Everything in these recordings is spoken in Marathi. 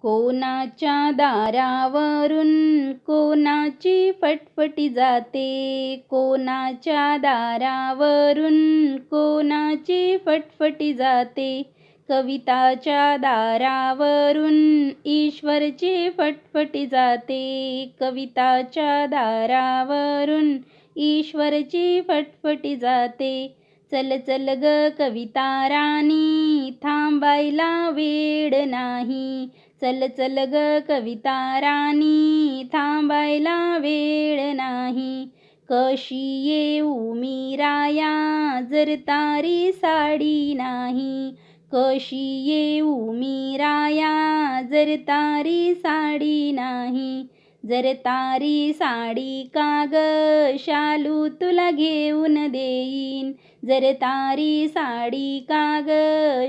कोणाच्या दारावरून कोणाची फटफटी जाते, कोणाच्या दारावरून कोणाची फटफटी जाते. कविताच्या दारावरून ईश्वरची फटफटी जाते, कविताच्या दारावरून ईश्वरची फटफटी जाते. चल चल ग कविता राणी, थांबायला वेळ नाही. चल चल ग कविता राणी, थांबायला वेळ नाही. कशी येऊ मी राया, जर तारी साडी नाही. कशी येऊ मी राया, जर तारी साडी नाही. जर तारी साडी का ग, शालू तुला घेऊन देईन. जर तारी साडी का ग,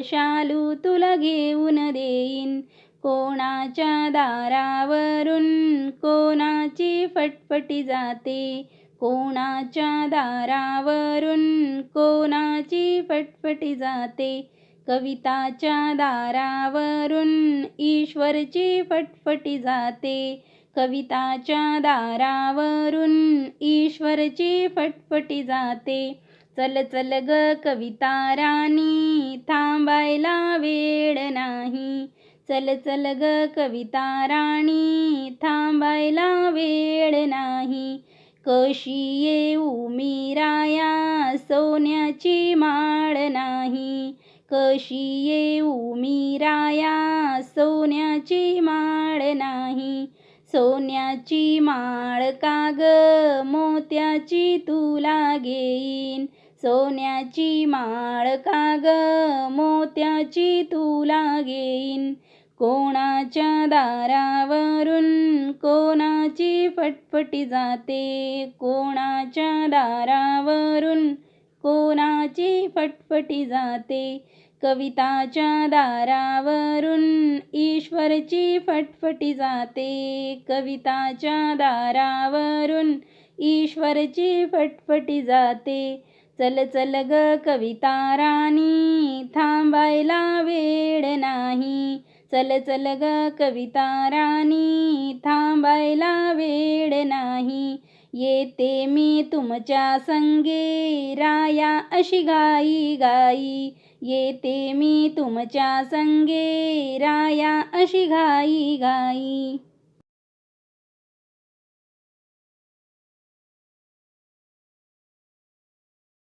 शालू तुला घेऊन देईन. कोणाच्या दारावरून कोणाची फटफटी जाते, कोणाच्या दारावरून कोणाची फटफटी जाते. कविताच्या दारावरून ईश्वरची फटफटी जाते, कविताच्या दारावरून ईश्वरची फटफटी जाते. चल चल ग कविता राणी, थांबायला वेळ नाही. चल चल ग कविता राणी, थांबायला वेळ नाही. कशी येऊ मी राया, सोन्याची माळ नाही. कशी येऊ मी राया, सोन्याची माळ नाही. सोन्याची माळ का ग, मोत्याची तुला घेईन. सोन्याची माळ का ग, मोत्याची तुला घेईन. कोणाच्या दारावरून कोणाची फटफटी जाते, कोणाच्या दारावरून कोणाची फटफटी जाते. कविताच्या दारावरून ईश्वरची फटफटी जाते, कविताच्या दारावरून ईश्वरची फटफटी जाते. चल चल ग कविता राणी, थांबायला वेळ नाही. चल चल ग कविता राणी, थांबायला वेळ नाही. येते मी तुमच्या संगे राया, अशी गाई गाई. येते मी तुमच्या संगे राया, अशी गाई गाई.